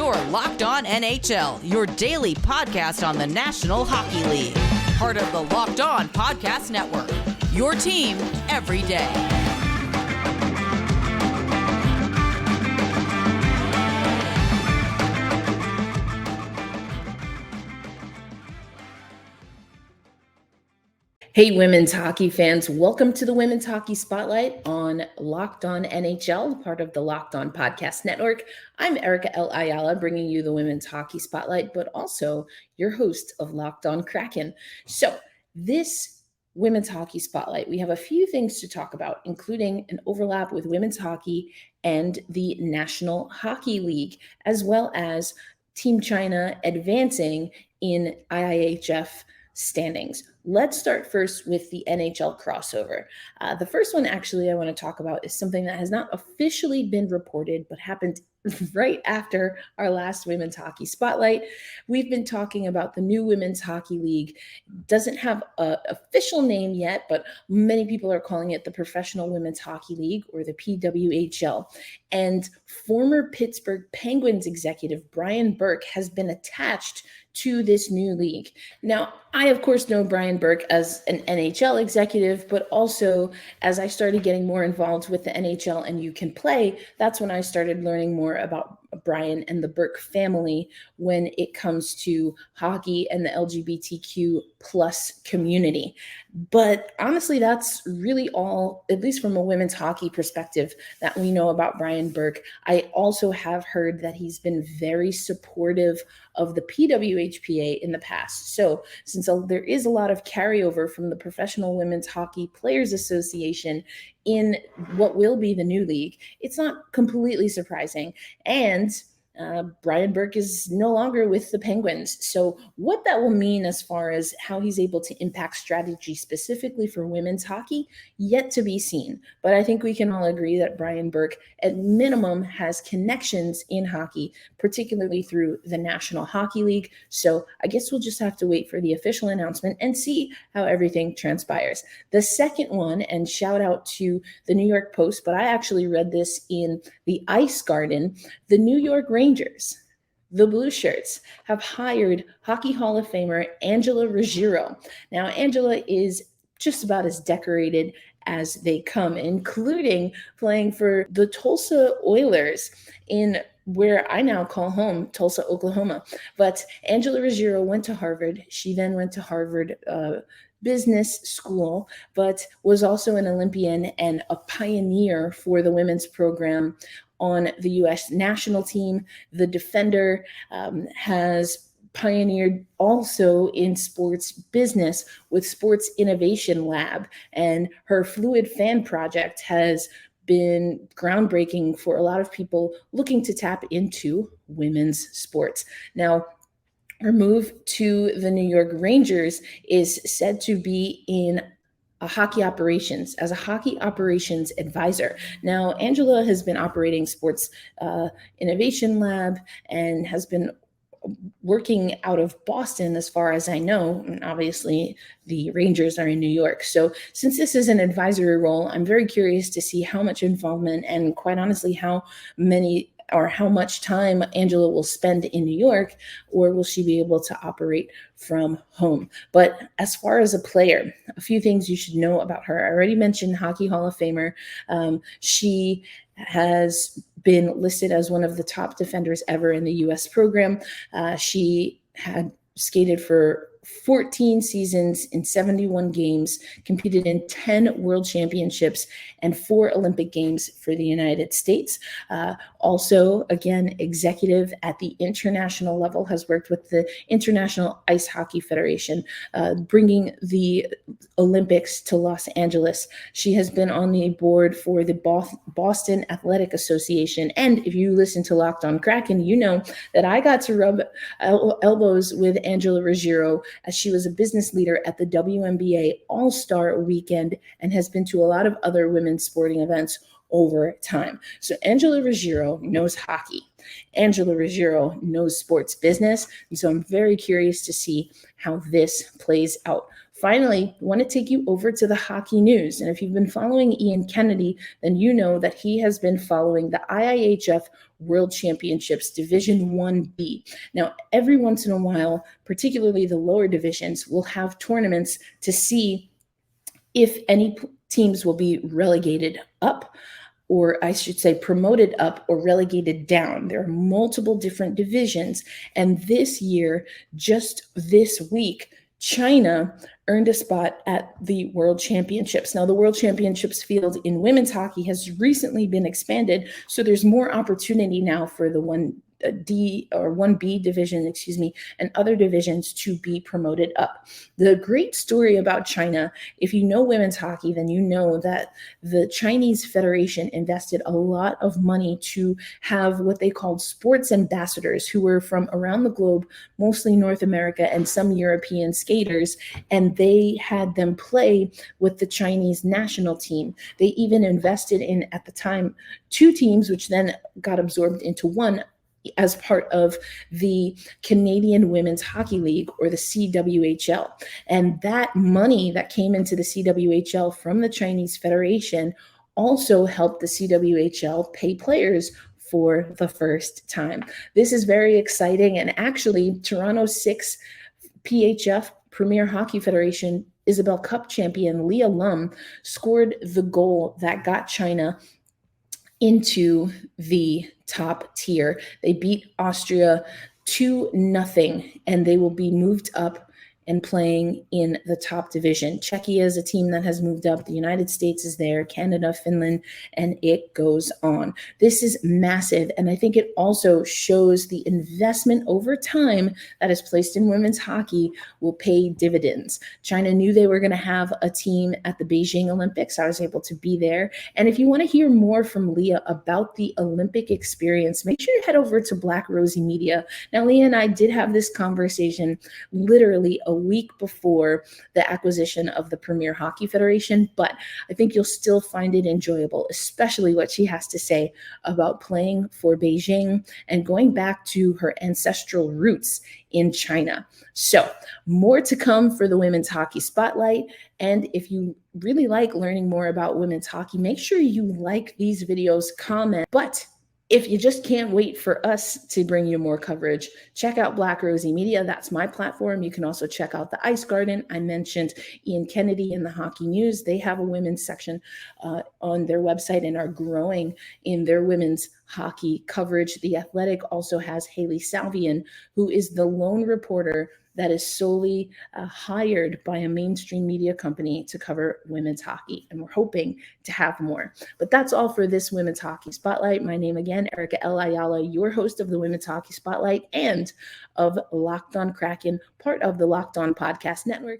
You're Locked On NHL, your daily podcast on the National Hockey League. Part of the Locked On Podcast Network, your team every day. Hey, women's hockey fans. Welcome to the Women's Hockey Spotlight on Locked On NHL, part of the Locked On Podcast Network. I'm Erica L. Ayala, bringing you the Women's Hockey Spotlight, but also your host of Locked On Kraken. So this Women's Hockey Spotlight, we have a few things to talk about, including an overlap with women's hockey and the National Hockey League, as well as Team China advancing in IIHF standings. Let's start first with the NHL crossover. The first one actually I want to talk about is something that has not officially been reported, but happened right after our last Women's Hockey Spotlight. We've been talking about the new Women's Hockey League. Doesn't have an official name yet, but many people are calling it the Professional Women's Hockey League, or the PWHL. And former Pittsburgh Penguins executive Brian Burke has been attached to this new league. Now, I, of course, know Brian Burke as an NHL executive, but also as I started getting more involved with the NHL and You Can Play, that's when I started learning more about Brian and the Burke family when it comes to hockey and the LGBTQ plus community. But honestly, that's really all, at least from a women's hockey perspective, that we know about Brian Burke. I also have heard that he's been very supportive of the PWHPA in the past. So since there is a lot of carryover from the Professional Women's Hockey Players Association in what will be the new league, it's not completely surprising. And Brian Burke is no longer with the Penguins. So what that will mean as far as how he's able to impact strategy specifically for women's hockey, yet to be seen. But I think we can all agree that Brian Burke, at minimum, has connections in hockey, particularly through the National Hockey League. So I guess we'll just have to wait for the official announcement and see how everything transpires. The second one, and shout out to the New York Post, but I actually read this in the Ice Garden, the New York Rangers, the Blue Shirts, have hired Hockey Hall of Famer Angela Ruggiero. Now, Angela is just about as decorated as they come, including playing for the Tulsa Oilers in where I now call home, Tulsa, Oklahoma. But Angela Ruggiero went to Harvard. She then went to Harvard Business School, but was also an Olympian and a pioneer for the women's program on the U.S. national team. The defender has pioneered also in sports business with Sports Innovation Lab, and her Fluid Fan project has been groundbreaking for a lot of people looking to tap into women's sports. Now, her move to the New York Rangers is said to be in hockey operations, as a hockey operations advisor. Now, Angela has been operating Sports Innovation Lab and has been working out of Boston, as far as I know, and obviously the Rangers are in New York. So since this is an advisory role, I'm very curious to see how much involvement and, quite honestly, how much time Angela will spend in New York, or will she be able to operate from home? But as far as a player, a few things you should know about her. I already mentioned Hockey Hall of Famer. She has been listed as one of the top defenders ever in the U.S. program. She had skated for 14 seasons in 71 games, competed in 10 world championships and 4 Olympic Games for the United States. Also, again, executive at the international level, has worked with the International Ice Hockey Federation, bringing the Olympics to Los Angeles. She has been on the board for the Boston Athletic Association. And if you listen to Locked On Kraken, you know that I got to rub elbows with Angela Ruggiero as she was a business leader at the WNBA All-Star Weekend and has been to a lot of other women's sporting events over time. So Angela Ruggiero knows hockey. Angela Ruggiero knows sports business. And so I'm very curious to see how this plays out. Finally, I want to take you over to the hockey news. And if you've been following Ian Kennedy, then you know that he has been following the IIHF World Championships Division 1B. Now, every once in a while, particularly the lower divisions, will have tournaments to see if any teams will be relegated up, or I should say promoted up or relegated down. There are multiple different divisions. And this year, just this week, China earned a spot at the World Championships. Now, the World Championships field in women's hockey has recently been expanded, so there's more opportunity now for the 1D or 1B division, and other divisions to be promoted up. The great story about China, if you know women's hockey, then you know that the Chinese Federation invested a lot of money to have what they called sports ambassadors who were from around the globe, mostly North America and some European skaters, and they had them play with the Chinese national team. They even invested in, at the time, 2 teams, which then got absorbed into one as part of the Canadian Women's Hockey League, or the CWHL. And that money that came into the CWHL from the Chinese Federation also helped the CWHL pay players for the first time. This is very exciting. And actually, Toronto 6 PHF, Premier Hockey Federation, Isabel Cup champion Leah Lum scored the goal that got China into the top tier. They beat Austria 2-0, and they will be moved up and playing in the top division. Czechia is a team that has moved up. The United States is there, Canada, Finland, and it goes on. This is massive, and I think it also shows the investment over time that is placed in women's hockey will pay dividends. China knew they were going to have a team at the Beijing Olympics. I was able to be there. And if you want to hear more from Leah about the Olympic experience, make sure you head over to Black Rosie Media. Now, Leah and I did have this conversation literally a week before the acquisition of the Premier Hockey Federation, but I think you'll still find it enjoyable, especially what she has to say about playing for Beijing and going back to her ancestral roots in China. So more to come for the Women's Hockey Spotlight. And if you really like learning more about women's hockey, make sure you like these videos, comment. But if you just can't wait for us to bring you more coverage, check out Black Rosie Media. That's my platform. You can also check out the Ice Garden. I mentioned Ian Kennedy in the Hockey News. They have a women's section on their website and are growing in their women's hockey coverage. The Athletic also has Haley Salvian, who is the lone reporter that is solely hired by a mainstream media company to cover women's hockey. And we're hoping to have more. But that's all for this Women's Hockey Spotlight. My name again, Erica L. Ayala, your host of the Women's Hockey Spotlight and of Locked On Kraken, part of the Locked On Podcast Network.